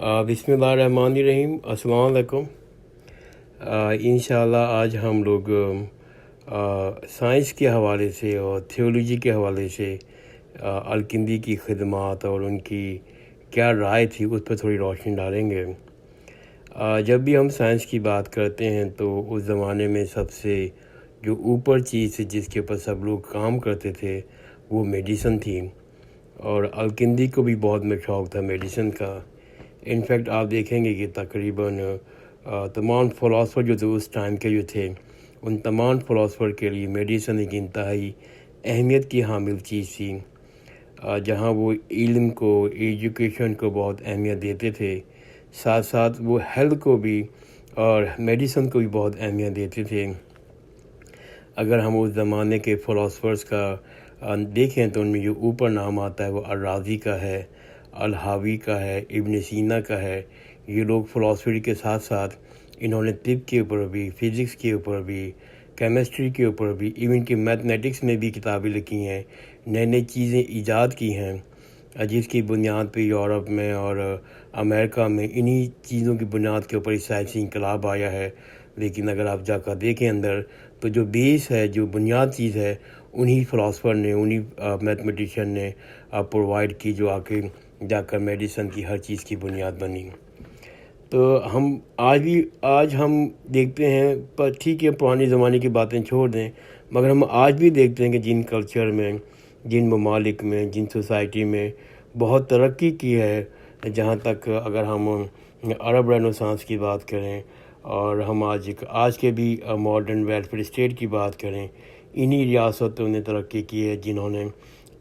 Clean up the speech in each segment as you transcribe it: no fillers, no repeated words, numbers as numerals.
बिस्मिल्लाहिर्रहमानिर्रहीम। अस्सलाम वालेकुम। इंशाअल्लाह आज हम लोग साइंस के हवाले से और थियोलॉजी के हवाले से अलकिंदी की खिदमात और उनकी क्या राय थी उस पर थोड़ी रोशनी डालेंगे। जब भी हम साइंस की बात करते हैं तो उस ज़माने में सबसे जो ऊपर चीज़ जिसके ऊपर सब लोग काम करते थे वो मेडिसिन थी, और अलकिंदी को भी बहुत में शौक़ था मेडिसिन का। इनफैक्ट आप देखेंगे कि तकरीबन तमाम फ़िलासफ़र जो थे उस टाइम के जो थे, उन तमाम फ़िलासफ़र के लिए मेडिसिन एक इंतहाई अहमियत की हामिल चीज़ थी। जहाँ वो इल्म को, एजुकेशन को बहुत अहमियत देते थे, साथ साथ वो हेल्थ को भी और मेडिसिन को भी बहुत अहमियत देते थे। अगर हम उस ज़माने के फ़िलासफ़र्स का देखें तो उनमें जो ऊपर नाम आता है वो अल-राज़ी का है, अल-हावी का है, इब्न सीना का है। ये लोग फ़िलासफ़ी के साथ साथ इन्होंने तिब के ऊपर भी, फ़िज़िक्स के ऊपर भी, केमिस्ट्री के ऊपर भी, इवन कि मैथमेटिक्स में भी किताबें लिखी हैं, नई नई चीज़ें ईजाद की हैं, जिसकी बुनियाद पे यूरोप में और अमेरिका में इन्हीं चीज़ों की बुनियाद के ऊपर साइंसी इंकलाब आया है। लेकिन अगर आप जाकर देखें अंदर तो जो बेस है, जो बुनियाद चीज़ है, उन्हीं फ़िलासफ़र ने, उन्हीं मैथमेटिशियन ने प्रोवाइड की, जो आके जाकर मेडिसिन की हर चीज़ की बुनियाद बनी। तो हम आज हम देखते हैं, पर ठीक है पुराने ज़माने की बातें छोड़ दें, मगर हम आज भी देखते हैं कि जिन कल्चर में, जिन ममालिक में, जिन सोसाइटी में बहुत तरक्की की है, जहाँ तक अगर हम अरब रेनेसांस की बात करें और हम आज के भी मॉडर्न वेलफेयर स्टेट की बात करें, इन्हीं रियासतों ने तरक्की की है जिन्होंने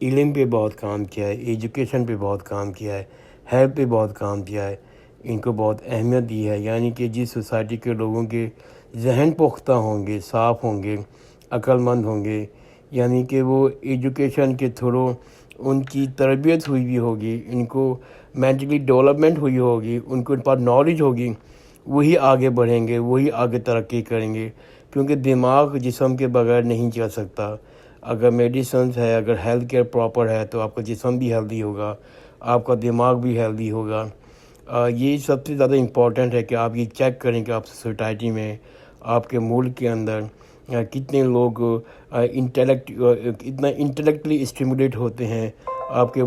इल्म पे बहुत काम किया है, एजुकेशन पे बहुत काम किया है, हेल्थ पे बहुत काम किया है, इनको बहुत अहमियत दी है। यानी कि जिस सोसाइटी के लोगों के जहन पुख्ता होंगे, साफ़ होंगे, अक्लमंद होंगे, यानी कि वो एजुकेशन के थ्रू उनकी तरबियत हुई भी होगी, इनको मेंटली डेवलपमेंट हुई होगी, उनको पास नॉलेज होगी, वही आगे बढ़ेंगे, वही आगे तरक्की करेंगे। क्योंकि दिमाग जिस्म के बगैर नहीं चल सकता। अगर मेडिसिन है, अगर हेल्थ केयर प्रॉपर है तो आपका जिस्म भी हेल्दी होगा, आपका दिमाग भी हेल्दी होगा। ये सबसे ज़्यादा इम्पॉर्टेंट है कि आप ये चेक करें कि आप सोसाइटी में, आपके मुल्क के अंदर कितने लोग इतना इंटेलेक्चुअली स्टिमुलेट होते हैं। आपके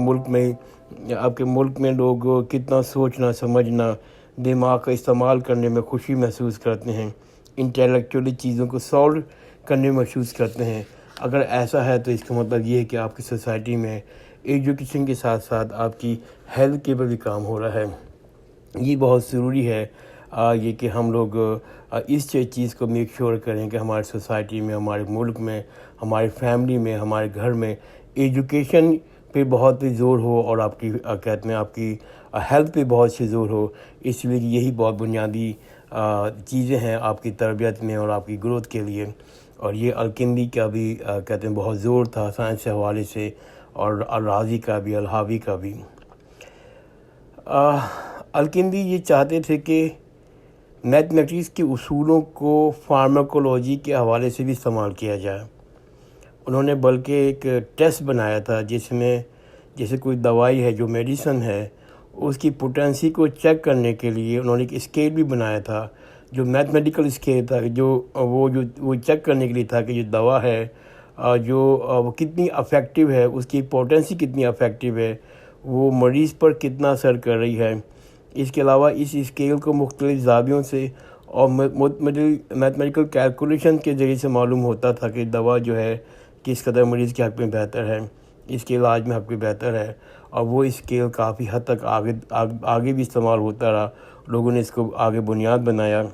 मुल्क में लोग कितना सोचना, समझना, दिमाग का इस्तेमाल करने में खुशी महसूस करते हैं, इंटेलेक्चुअली चीज़ों को सॉल्व करने में महसूस करते हैं। अगर ऐसा है तो इसका मतलब ये है कि आपकी सोसाइटी में एजुकेशन के साथ साथ आपकी हेल्थ के ऊपर भी काम हो रहा है। ये बहुत ज़रूरी है ये कि हम लोग इस चीज़ को मेक श्योर करें कि हमारी सोसाइटी में, हमारे मुल्क में, हमारी फैमिली में, हमारे घर में एजुकेशन पे बहुत ही ज़ोर हो और आपकी कहते हैं आपकी हेल्थ पे बहुत से ज़ोर हो। इसलिए यही बहुत बुनियादी चीज़ें हैं आपकी तरबियत में और आपकी ग्रोथ के लिए। और ये अलकिंदी का भी कहते हैं बहुत ज़ोर था साइंस के हवाले से, और अल-राज़ी का भी, अल-हावी का भी। अलकिंदी ये चाहते थे कि मैथमेटिक्स के उसूलों को फार्माकोलॉजी के हवाले से भी इस्तेमाल किया जाए। उन्होंने बल्कि एक टेस्ट बनाया था जिसमें जैसे कोई दवाई है, जो मेडिसिन है, उसकी पोटेंसी को चेक करने के लिए उन्होंने एक स्केल भी बनाया था, जो मैथमेटिकल स्केल था, जो वो चेक करने के लिए था कि जो दवा है वो कितनी अफेक्टिव है, उसकी पोटेंसी कितनी अफेक्टिव है, वो मरीज़ पर कितना असर कर रही है। इसके अलावा इस स्केल को मुख्तलिफ ज़ावियों से और मैथमेटिकल कैलकुलेशन के ज़रिए से मालूम होता था कि दवा जो है किस कदर मरीज़ के हक़ में बेहतर है, इसके इलाज में हक़ में बेहतर है। और वो स्केल काफ़ी हद तक आगे भी इस्तेमाल होता रहा, लोगों ने इसको आगे बुनियाद बनाया।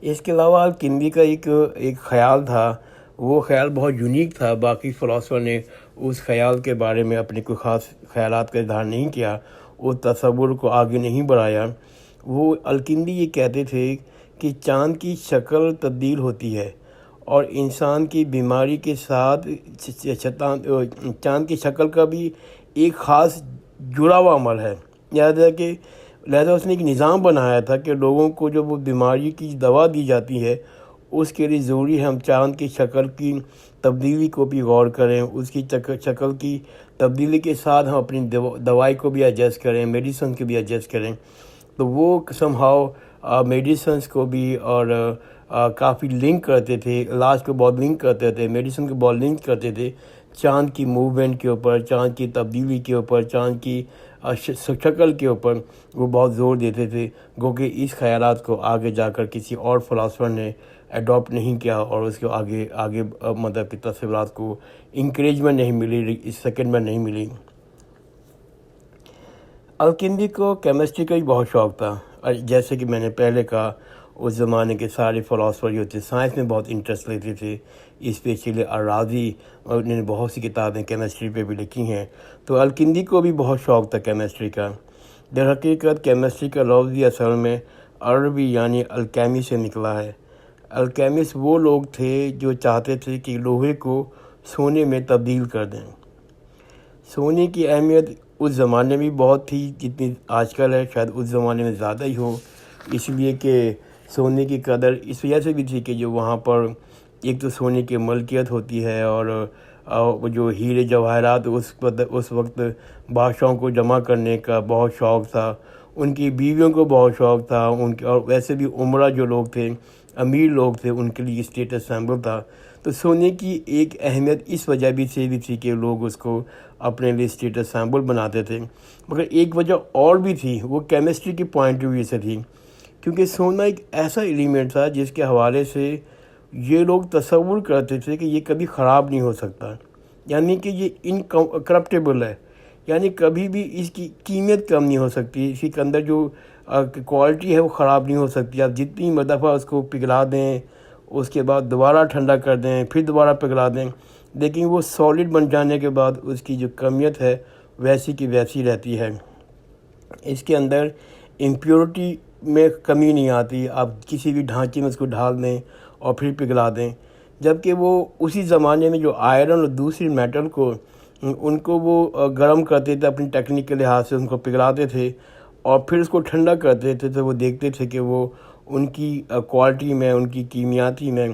इसके अलावा अलकिंदी का एक ख़याल था, वो ख़याल बहुत यूनिक था। बाकी फ़िलासफ़र ने उस ख़याल के बारे में अपने कोई ख़ास ख़यालात का इज़हार नहीं किया, उस तसव्वुर को आगे नहीं बढ़ाया। वो अलकिंदी ये कहते थे कि चाँद की शक्ल तब्दील होती है और इंसान की बीमारी के साथ चाँद की शक्ल का भी एक ख़ास जुड़ा हुआ अमल है। लिहाजा उसने एक निज़ाम बनाया था कि लोगों को जब वो बीमारी की दवा दी जाती है, اس کے لیے ضروری ہے ہم چاند کی شکل کی تبدیلی کو بھی غور کریں، اس کی شکل کی تبدیلی کے ساتھ ہم اپنی دوائی کو بھی ایڈجسٹ کریں، میڈیسن کو بھی ایڈجسٹ کریں۔ تو وہ سم ہاؤ میڈیسنس کو بھی اور کافی لنک کرتے تھے، علاج کو بہت لنک کرتے تھے، میڈیسن کو بہت لنک کرتے تھے چاند کی موومنٹ کے اوپر، چاند کی تبدیلی کے اوپر، چاند کی شکل کے اوپر وہ بہت زور دیتے تھے، گو کہ اس خیالات کو آگے جا کر کسی اور فلاسفر نے اڈاپٹ نہیں کیا اور اس کو آگے مطلب کہ تصورات کو انکریجمنٹ نہیں ملی، اس سیکنڈ میں نہیں ملی۔ الکندی کو کیمسٹری کا بھی بہت شوق تھا، اور جیسے کہ میں نے پہلے کہا اس زمانے کے سارے فلاسفر جو تھے سائنس میں بہت انٹرسٹ لیتے تھے، اسپیشلی الرازی، اور انہوں نے بہت سی کتابیں کیمسٹری پہ بھی لکھی ہیں۔ تو الکندی کو بھی بہت شوق تھا کیمسٹری کا۔ در حقیقت کیمسٹری کا لفظ بھی اصل میں عربی یعنی الکیمی سے نکلا ہے۔ الکیمسٹ وہ لوگ تھے جو چاہتے تھے کہ لوہے کو سونے میں تبدیل کر دیں۔ سونے کی اہمیت اس زمانے میں بہت تھی جتنی آج کل ہے، شاید اس زمانے میں زیادہ ہی ہو، اس لیے کہ سونے کی قدر اس وجہ سے بھی تھی کہ جو وہاں پر ایک تو سونے کی ملکیت ہوتی ہے، اور وہ جو ہیرے جواہرات اس وقت بادشاہوں کو جمع کرنے کا بہت شوق تھا، ان کی بیویوں کو بہت شوق تھا، اور ویسے بھی عمرہ جو لوگ تھے، امیر لوگ تھے، ان کے لیے اسٹیٹس سمبل تھا۔ تو سونے کی ایک اہمیت اس وجہ سے بھی تھی کہ لوگ اس کو اپنے لیے اسٹیٹس سمبل بناتے تھے، مگر ایک وجہ اور بھی تھی، وہ کیمسٹری کی پوائنٹ آف ویو سے تھی، کیونکہ سونا ایک ایسا ایلیمنٹ تھا جس کے حوالے سے یہ لوگ تصور کرتے تھے کہ یہ کبھی خراب نہیں ہو سکتا، یعنی کہ یہ انکرپٹیبل ہے، یعنی کبھی بھی اس کی قیمت کم نہیں ہو سکتی، اس کے اندر جو کوالٹی ہے وہ خراب نہیں ہو سکتی۔ آپ جتنی مرتبہ اس کو پگھلا دیں، اس کے بعد دوبارہ ٹھنڈا کر دیں، پھر دوبارہ پگھلا دیں، لیکن وہ سالڈ بن جانے کے بعد اس کی جو کمیت ہے ویسی کی ویسی رہتی ہے۔ اس کے اندر امپیورٹی میں کمی نہیں آتی، آپ کسی بھی ڈھانچے میں اس کو ڈھال دیں اور پھر پگھلا دیں، جبکہ وہ اسی زمانے میں جو آئرن اور دوسری میٹل کو ان کو وہ گرم کرتے تھے، اپنی ٹیکنیک کے لحاظ سے ان کو پگھلاتے تھے اور پھر اس کو ٹھنڈا کرتے تھے، تو وہ دیکھتے تھے کہ وہ ان کی کوالٹی میں، ان کی کیمیاتی میں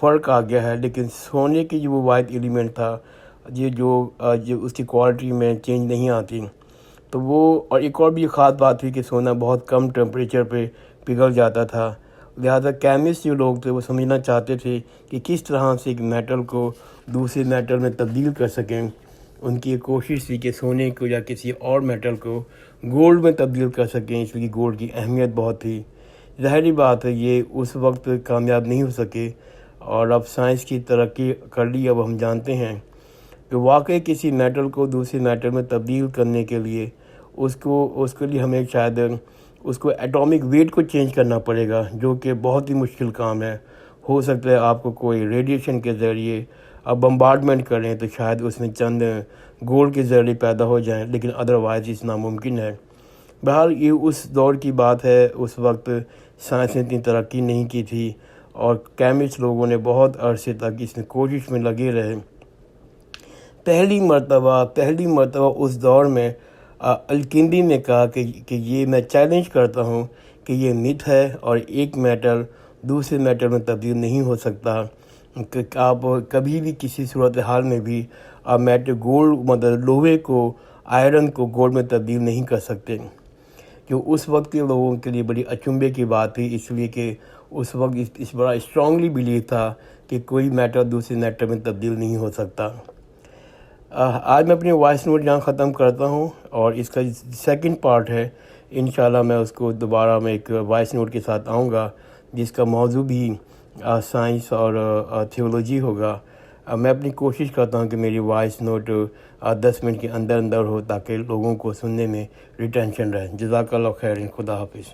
فرق آ گیا ہے، لیکن سونے کی جو وہ واحد ایلیمنٹ تھا یہ جو اس کی کوالٹی میں چینج نہیں آتی، تو وہ اور ایک اور بھی خاص بات تھی کہ سونا بہت کم ٹیمپریچر پہ پگھل جاتا تھا، لہذا کیمسٹ جو لوگ تھے وہ سمجھنا چاہتے تھے کہ کس طرح سے ایک میٹل کو دوسرے میٹل میں تبدیل کر سکیں۔ ان کی ایک کوشش تھی کہ سونے کو یا کسی اور میٹل کو گولڈ میں تبدیل کر سکیں، اس لیے گولڈ کی اہمیت بہت تھی۔ ظاہری بات ہے یہ اس وقت کامیاب نہیں ہو سکے، اور اب سائنس کی ترقی کر لی، اب ہم جانتے ہیں کہ واقعی کسی میٹل کو دوسرے میٹل میں تبدیل کرنے کے لیے اس کے لیے ہمیں شاید اس کو ایٹامک ویٹ کو چینج کرنا پڑے گا، جو کہ بہت ہی مشکل کام ہے۔ ہو سکتا ہے آپ کو کوئی ریڈیشن کے ذریعے آپ بمبارڈمنٹ کریں تو شاید اس میں چند گولڈ کے ذریعے پیدا ہو جائیں، لیکن ادروائز اس ناممکن ہے۔ بہرحال یہ اس دور کی بات ہے، اس وقت سائنس نے اتنی ترقی نہیں کی تھی، اور کیمسٹ لوگوں نے بہت عرصے تک اس میں کوشش میں لگے رہے۔ پہلی مرتبہ اس دور میں الکندی نے کہا کہ یہ میں چیلنج کرتا ہوں کہ یہ متھ ہے، اور ایک میٹل دوسرے میٹل میں تبدیل نہیں ہو سکتا، کہ آپ کبھی بھی کسی صورتحال میں بھی آپ گولڈ مطلب لوہے کو، آئرن کو گولڈ میں تبدیل نہیں کر سکتے، جو اس وقت کے لوگوں کے لیے بڑی اچنبھے کی بات تھی، اس لیے کہ اس وقت اس بڑا اسٹرانگلی بلیو تھا کہ کوئی میٹر دوسرے میٹر میں تبدیل نہیں ہو سکتا۔ آج میں اپنی وائس نوٹ یہاں ختم کرتا ہوں، اور اس کا سیکنڈ پارٹ ہے، انشاءاللہ میں اس کو دوبارہ میں ایک وائس نوٹ کے ساتھ آؤں گا جس کا موضوع بھی سائنس اور تھیولوجی ہوگا۔ میں اپنی کوشش کرتا ہوں کہ میری وائس نوٹ 10 منٹ کے اندر ہو، تاکہ لوگوں کو سننے میں ریٹینشن رہے۔ جزاک اللہ خیر، خدا حافظ۔